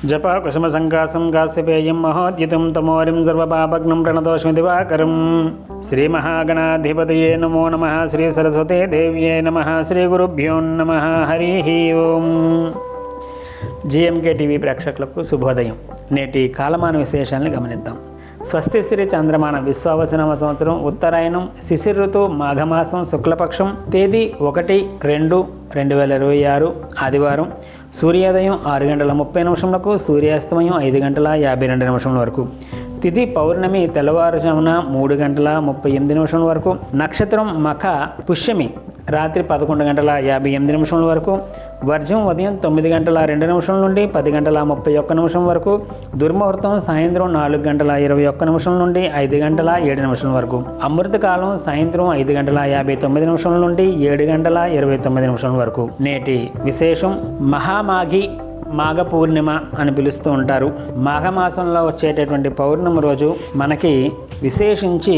జప కుసుమ సంకాసం గాస్యపేయం మహోద్యుతం తమోరిం సర్వపాపగ్నం ప్రణతోష్మి దివాకరం. శ్రీ మహాగణాధిపతయే నమో నమః. శ్రీ సరస్వతే దేవ్యే నమః. శ్రీ గురుభ్యో నమః. హరి ఓం. జిఎంకే టీవీ ప్రేక్షకులకు శుభోదయం. నేటి కాలమాన విశేషాలను గమనిద్దాం. స్వస్తి శ్రీ చంద్రమాన విశ్వావసనామ సంవత్సరం ఉత్తరాయణం శిశిర ఋతువు మాఘమాసం శుక్లపక్షం తేదీ 1-2-2026 ఆదివారం. సూర్యోదయం 6 గంటల 30 నిమిషములకు, సూర్యాస్తమయం 5 గంటల 52 నిమిషముల వరకు. తిథి పౌర్ణమి తెల్లవారుజామున 3 గంటల 38 నిమిషముల వరకు. నక్షత్రం మఖ పుష్యమి రాత్రి 11 గంటల 58 నిమిషముల వరకు. వర్జం ఉదయం 9 గంటల 2 నిమిషం నుండి 10 గంటల 31 నిమిషం వరకు. దుర్ముహూర్తం సాయంత్రం 4 గంటల 21 నిమిషం నుండి 5 గంటల 7 నిమిషం వరకు. అమృతకాలం సాయంత్రం 5 గంటల 59 నిమిషం నుండి 7 గంటల 29 నిమిషం వరకు. నేటి విశేషం మహామాఘి మాఘ పూర్ణిమ అని పిలుస్తూ ఉంటారు. మాఘమాసంలో వచ్చేటటువంటి పౌర్ణమి రోజు మనకి విశేషించి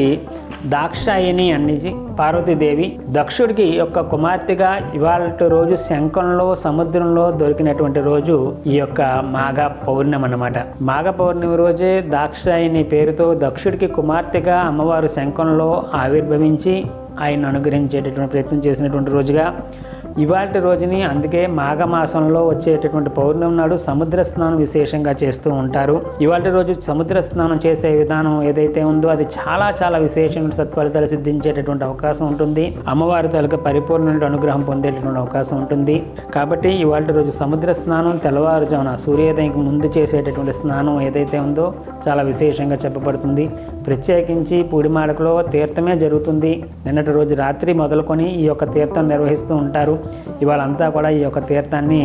దాక్షాయిని అనేది పార్వతీదేవి దక్షుడికి యొక్క కుమార్తెగా ఇవాళ రోజు శంఖంలో సముద్రంలో దొరికినటువంటి రోజు ఈ యొక్క మాఘ పౌర్ణమి అన్నమాట. మాఘ పౌర్ణమి రోజే దాక్షాయిని పేరుతో దక్షుడికి కుమార్తెగా అమ్మవారు శంఖంలో ఆవిర్భవించి ఆయన అనుగ్రహించేటటువంటి ప్రయత్నం చేసినటువంటి రోజుగా ఇవాళ రోజుని, అందుకే మాఘమాసంలో వచ్చేటటువంటి పౌర్ణమి నాడు సముద్ర స్నానం విశేషంగా చేస్తూ ఉంటారు. ఇవాళ రోజు సముద్ర స్నానం చేసే విధానం ఏదైతే ఉందో అది చాలా చాలా విశేషమైన సత్ఫలితాలు సిద్ధించేటటువంటి అవకాశం ఉంటుంది. అమ్మవారి తాలూకా పరిపూర్ణ అనుగ్రహం పొందేటటువంటి అవకాశం ఉంటుంది. కాబట్టి ఇవాళ రోజు సముద్ర స్నానం తెల్లవారుజామున సూర్యోదయానికి ముందు చేసేటటువంటి స్నానం ఏదైతే ఉందో చాలా విశేషంగా చెప్పబడుతుంది. ప్రత్యేకించి పూడిమాడకలో తీర్థమే జరుగుతుంది. నిన్నటి రోజు రాత్రి మొదలుకొని ఈ యొక్క తీర్థం నిర్వహిస్తూ ఉంటారు. ఇవాళ అంతా కూడా ఈ యొక్క తీర్థాన్ని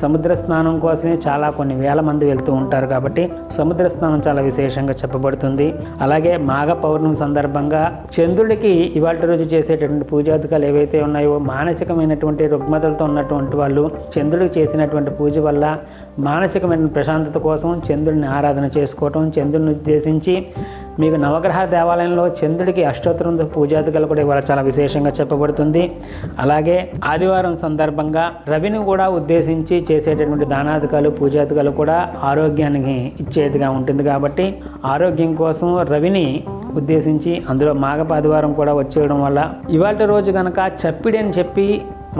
సముద్ర స్నానం కోసమే చాలా కొన్ని వేల మంది వెళ్తూ ఉంటారు. కాబట్టి సముద్ర స్నానం చాలా విశేషంగా చెప్పబడుతుంది. అలాగే మాఘ పౌర్ణమి సందర్భంగా చంద్రుడికి ఇవాళ రోజు చేసేటటువంటి పూజాధికాలు ఏవైతే ఉన్నాయో మానసికమైనటువంటి రుగ్మతలతో ఉన్నటువంటి వాళ్ళు చంద్రుడికి చేసినటువంటి పూజ వల్ల మానసికమైన ప్రశాంతత కోసం చంద్రుడిని ఆరాధన చేసుకోవటం, చంద్రుడిని ఉద్దేశించి మీకు నవగ్రహ దేవాలయంలో చంద్రుడికి అష్టోత్తరం పూజాధికాలు కూడా ఇవాళ చాలా విశేషంగా చెప్పబడుతుంది. అలాగే ఆదివారం సందర్భంగా రవిని కూడా ఉద్దేశించి చేసేటటువంటి దానాధికాలు పూజాధికాలు కూడా ఆరోగ్యానికి ఇచ్చేదిగా ఉంటుంది. కాబట్టి ఆరోగ్యం కోసం రవిని ఉద్దేశించి అందులో మాఘపాదివారం కూడా వచ్చేయడం వల్ల ఇవాళ రోజు కనుక చప్పిడి అని చెప్పి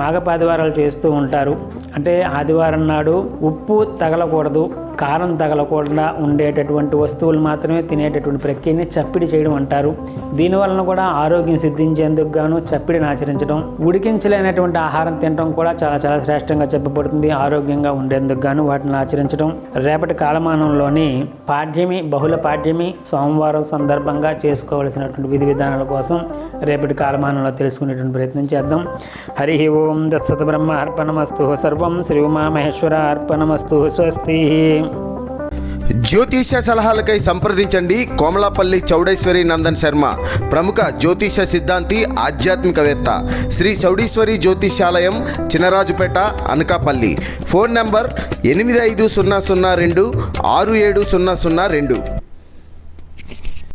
మాఘపాదివారాలు చేస్తూ ఉంటారు. అంటే ఆదివారం నాడు ఉప్పు తగలకూడదు, కారం తగలకుండా ఉండేటటువంటి వస్తువులు మాత్రమే తినేటటువంటి ప్రక్రియని చప్పిడి చేయడం అంటారు. దీనివలన కూడా ఆరోగ్యం సిద్ధించేందుకు గాను చప్పిడిని ఆచరించడం, ఉడికించలేనటువంటి ఆహారం తినడం కూడా చాలా చాలా శ్రేష్టంగా చెప్పబడుతుంది. ఆరోగ్యంగా ఉండేందుకు గాను వాటిని ఆచరించడం రేపటి కాలమానంలోని పాడ్యమి, బహుళ పాడ్యమి సోమవారం సందర్భంగా చేసుకోవలసినటువంటి విధి విధానాల కోసం రేపటి కాలమానంలో తెలుసుకునేటువంటి ప్రయత్నం చేద్దాం. హరి ఓం. దత్సత్ బ్రహ్మ అర్పణమస్తు. సర్వం శ్రీ ఉమామహేశ్వర అర్పణమస్తు. స్వస్తి. జ్యోతిష సలహాలకై సంప్రదించండి కోమలాపల్లి చౌడేశ్వరి నందన్ శర్మ, ప్రముఖ జ్యోతిష సిద్ధాంతి, ఆధ్యాత్మికవేత్త. శ్రీ చౌడేశ్వరి జ్యోతిషాలయం, చినరాజుపేట, అనకాపల్లి. Phone number 8500267002.